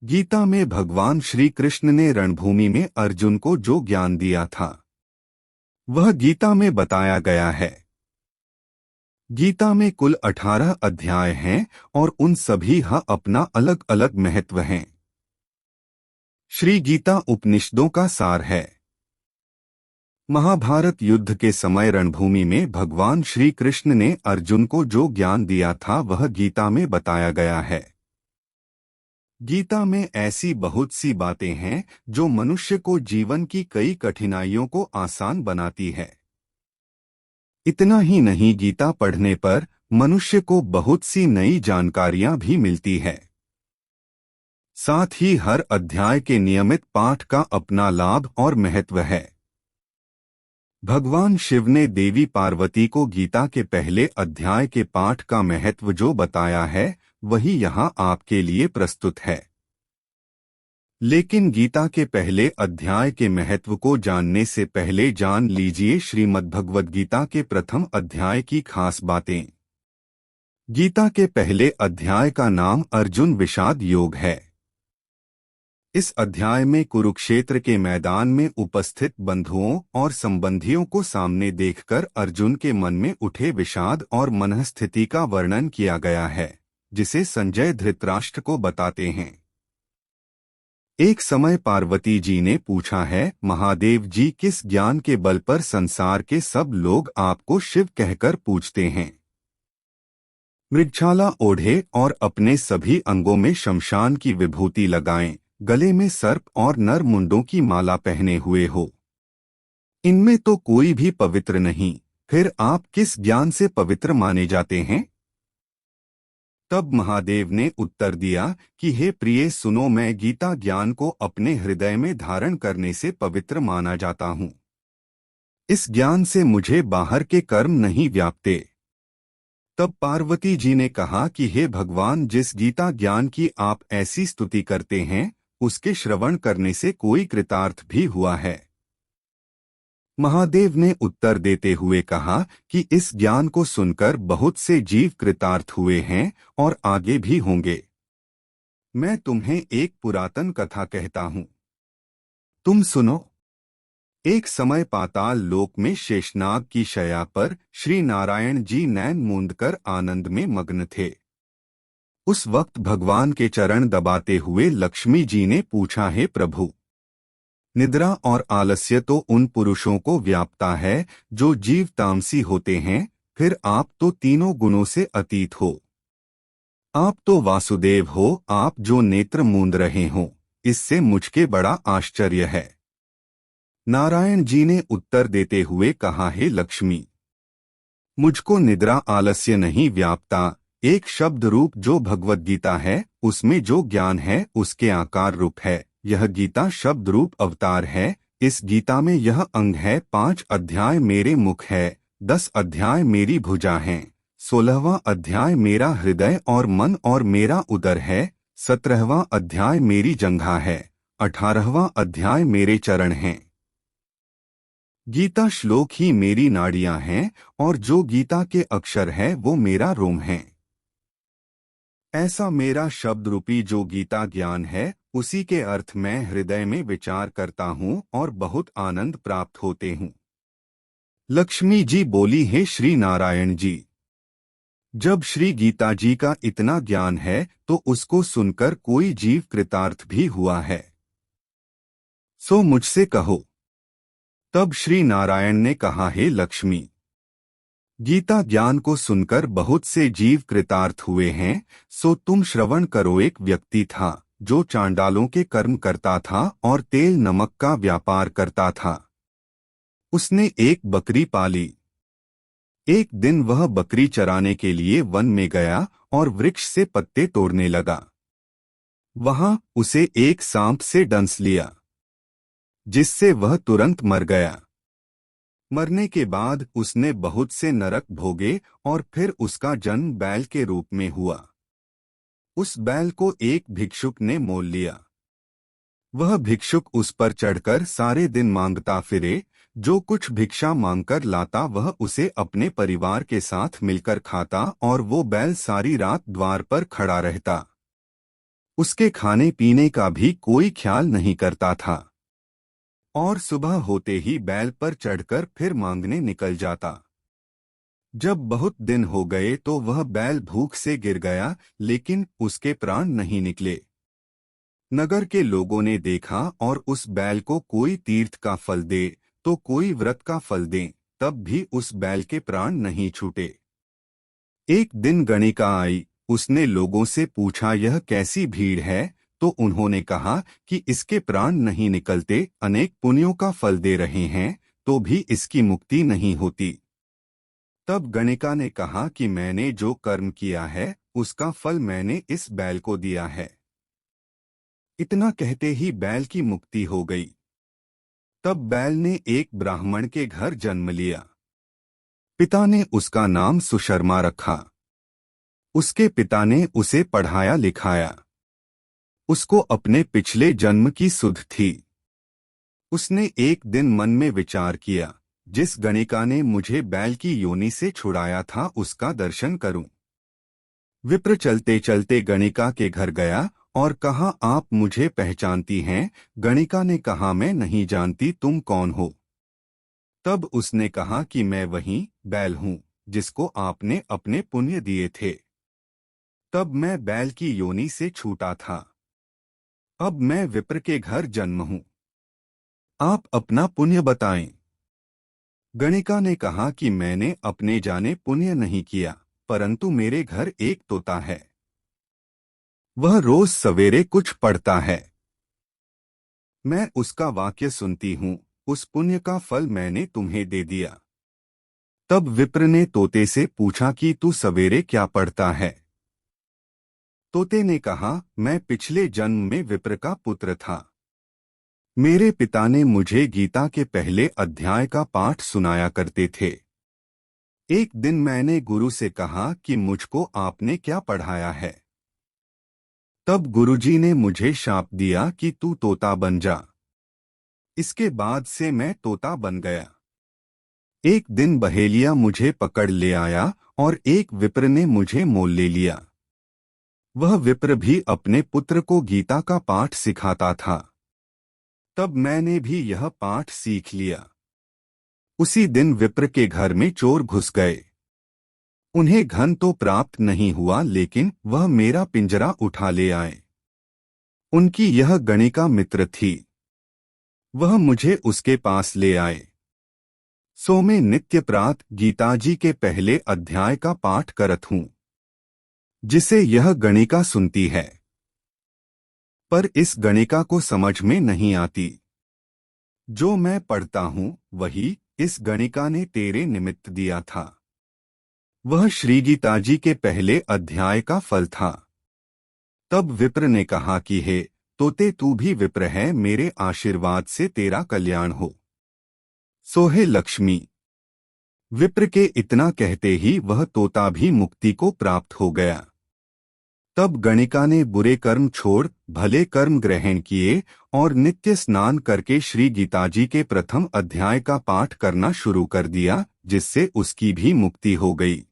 गीता में भगवान श्री कृष्ण ने रणभूमि में अर्जुन को जो ज्ञान दिया था वह गीता में बताया गया है। गीता में कुल 18 अध्याय हैं और उन सभी का अपना अलग अलग महत्व है। श्री गीता उपनिषदों का सार है। महाभारत युद्ध के समय रणभूमि में भगवान श्री कृष्ण ने अर्जुन को जो ज्ञान दिया था वह गीता में बताया गया है। गीता में ऐसी बहुत सी बातें हैं जो मनुष्य को जीवन की कई कठिनाइयों को आसान बनाती है। इतना ही नहीं, गीता पढ़ने पर मनुष्य को बहुत सी नई जानकारियां भी मिलती है। साथ ही हर अध्याय के नियमित पाठ का अपना लाभ और महत्व है। भगवान शिव ने देवी पार्वती को गीता के पहले अध्याय के पाठ का महत्व जो बताया है वही यहाँ आपके लिए प्रस्तुत है। लेकिन गीता के पहले अध्याय के महत्व को जानने से पहले जान लीजिए श्रीमद्भगवद गीता के प्रथम अध्याय की खास बातें। गीता के पहले अध्याय का नाम अर्जुन विषाद योग है। इस अध्याय में कुरुक्षेत्र के मैदान में उपस्थित बंधुओं और संबंधियों को सामने देखकर अर्जुन के मन में उठे विषाद और मनःस्थिति का वर्णन किया गया है, जिसे संजय धृतराष्ट्र को बताते हैं। एक समय पार्वती जी ने पूछा है, महादेव जी, किस ज्ञान के बल पर संसार के सब लोग आपको शिव कहकर पूछते हैं? मृगछाला ओढ़े और अपने सभी अंगों में शमशान की विभूति लगाएं, गले में सर्प और नर मुंडों की माला पहने हुए हो। इनमें तो कोई भी पवित्र नहीं, फिर आप किस ज्ञान से पवित्र माने जाते हैं? तब महादेव ने उत्तर दिया कि हे प्रिय सुनो, मैं गीता ज्ञान को अपने हृदय में धारण करने से पवित्र माना जाता हूँ। इस ज्ञान से मुझे बाहर के कर्म नहीं व्यापते। तब पार्वती जी ने कहा कि हे भगवान, जिस गीता ज्ञान की आप ऐसी स्तुति करते हैं उसके श्रवण करने से कोई कृतार्थ भी हुआ है? महादेव ने उत्तर देते हुए कहा कि इस ज्ञान को सुनकर बहुत से जीव कृतार्थ हुए हैं और आगे भी होंगे। मैं तुम्हें एक पुरातन कथा कहता हूँ, तुम सुनो। एक समय पाताल लोक में शेषनाग की शैया पर श्री नारायण जी नैन मूंदकर आनंद में मग्न थे। उस वक्त भगवान के चरण दबाते हुए लक्ष्मी जी ने पूछा, हे प्रभु, निद्रा और आलस्य तो उन पुरुषों को व्यापता है जो जीव तामसी होते हैं, फिर आप तो तीनों गुणों से अतीत हो। आप तो वासुदेव हो, आप जो नेत्र मूंद रहे हो, इससे मुझके बड़ा आश्चर्य है। नारायण जी ने उत्तर देते हुए कहा, हे लक्ष्मी, मुझको निद्रा आलस्य नहीं व्यापता। एक शब्द रूप जो भगवद गीता है उसमें जो ज्ञान है उसके आकार रूप है। यह गीता शब्द रूप अवतार है। इस गीता में यह अंग है। 5 अध्याय मेरे मुख है, 10 अध्याय मेरी भुजा हैं, 16वां अध्याय मेरा हृदय और मन और मेरा उदर है, 17वां अध्याय मेरी जंघा है, 18वां अध्याय मेरे चरण हैं। गीता श्लोक ही मेरी नाड़ियां हैं और जो गीता के अक्षर है वो मेरा रोम है। ऐसा मेरा शब्द रूपी जो गीता ज्ञान है उसी के अर्थ मैं हृदय में विचार करता हूँ और बहुत आनंद प्राप्त होते हूँ। लक्ष्मी जी बोली, हे श्री नारायण जी, जब श्री गीता जी का इतना ज्ञान है तो उसको सुनकर कोई जीव कृतार्थ भी हुआ है, सो मुझसे कहो। तब श्री नारायण ने कहा, हे लक्ष्मी, गीता ज्ञान को सुनकर बहुत से जीव कृतार्थ हुए हैं, सो तुम श्रवण करो। एक व्यक्ति था जो चांडालों के कर्म करता था और तेल नमक का व्यापार करता था। उसने एक बकरी पाली। एक दिन वह बकरी चराने के लिए वन में गया और वृक्ष से पत्ते तोड़ने लगा। वहां उसे एक सांप से डंस लिया, जिससे वह तुरंत मर गया। मरने के बाद उसने बहुत से नरक भोगे और फिर उसका जन्म बैल के रूप में हुआ। उस बैल को एक भिक्षुक ने मोल लिया। वह भिक्षुक उस पर चढ़कर सारे दिन मांगता फिरे। जो कुछ भिक्षा मांगकर लाता वह उसे अपने परिवार के साथ मिलकर खाता और वो बैल सारी रात द्वार पर खड़ा रहता। उसके खाने पीने का भी कोई ख्याल नहीं करता था और सुबह होते ही बैल पर चढ़कर फिर मांगने निकल जाता। जब बहुत दिन हो गए तो वह बैल भूख से गिर गया, लेकिन उसके प्राण नहीं निकले। नगर के लोगों ने देखा और उस बैल को कोई तीर्थ का फल दे तो कोई व्रत का फल दे, तब भी उस बैल के प्राण नहीं छूटे। एक दिन गणिका आई, उसने लोगों से पूछा यह कैसी भीड़ है, तो उन्होंने कहा कि इसके प्राण नहीं निकलते, अनेक पुण्यों का फल दे रहे हैं तो भी इसकी मुक्ति नहीं होती। तब गणिका ने कहा कि मैंने जो कर्म किया है उसका फल मैंने इस बैल को दिया है। इतना कहते ही बैल की मुक्ति हो गई। तब बैल ने एक ब्राह्मण के घर जन्म लिया। पिता ने उसका नाम सुशर्मा रखा। उसके पिता ने उसे पढ़ाया लिखाया। उसको अपने पिछले जन्म की सुध थी। उसने एक दिन मन में विचार किया, जिस गणिका ने मुझे बैल की योनि से छुड़ाया था उसका दर्शन करूं। विप्र चलते चलते गणिका के घर गया और कहा, आप मुझे पहचानती हैं? गणिका ने कहा, मैं नहीं जानती, तुम कौन हो? तब उसने कहा कि मैं वही बैल हूं जिसको आपने अपने पुण्य दिए थे। तब मैं बैल की योनि से छूटा था। अब मैं विप्र के घर जन्म हूं। आप अपना पुण्य बताएं। गणिका ने कहा कि मैंने अपने जाने पुण्य नहीं किया, परंतु मेरे घर एक तोता है। वह रोज सवेरे कुछ पढ़ता है। मैं उसका वाक्य सुनती हूँ, उस पुण्य का फल मैंने तुम्हें दे दिया। तब विप्र ने तोते से पूछा कि तू सवेरे क्या पढ़ता है? तोते ने कहा, मैं पिछले जन्म में विप्र का पुत्र था। मेरे पिता ने मुझे गीता के पहले अध्याय का पाठ सुनाया करते थे। एक दिन मैंने गुरु से कहा कि मुझको आपने क्या पढ़ाया है। तब गुरुजी ने मुझे शाप दिया कि तू तोता बन जा। इसके बाद से मैं तोता बन गया। एक दिन बहेलिया मुझे पकड़ ले आया और एक विप्र ने मुझे मोल ले लिया। वह विप्र भी अपने पुत्र को गीता का पाठ सिखाता था। तब मैंने भी यह पाठ सीख लिया। उसी दिन विप्र के घर में चोर घुस गए। उन्हें धन तो प्राप्त नहीं हुआ, लेकिन वह मेरा पिंजरा उठा ले आए। उनकी यह गणिका मित्र थी। वह मुझे उसके पास ले आए। सो मैं नित्य प्रात गीताजी के पहले अध्याय का पाठ करत हूँ, जिसे यह गणिका सुनती है। पर इस गणिका को समझ में नहीं आती। जो मैं पढ़ता हूँ वही इस गणिका ने तेरे निमित्त दिया था। वह श्री गीताजी के पहले अध्याय का फल था। तब विप्र ने कहा कि हे तोते, तू भी विप्र है, मेरे आशीर्वाद से तेरा कल्याण हो। सोहे लक्ष्मी। विप्र के इतना कहते ही वह तोता भी मुक्ति को प्राप्त हो गया। तब गणिका ने बुरे कर्म छोड़ भले कर्म ग्रहण किए और नित्य स्नान करके श्री गीताजी के प्रथम अध्याय का पाठ करना शुरू कर दिया, जिससे उसकी भी मुक्ति हो गई।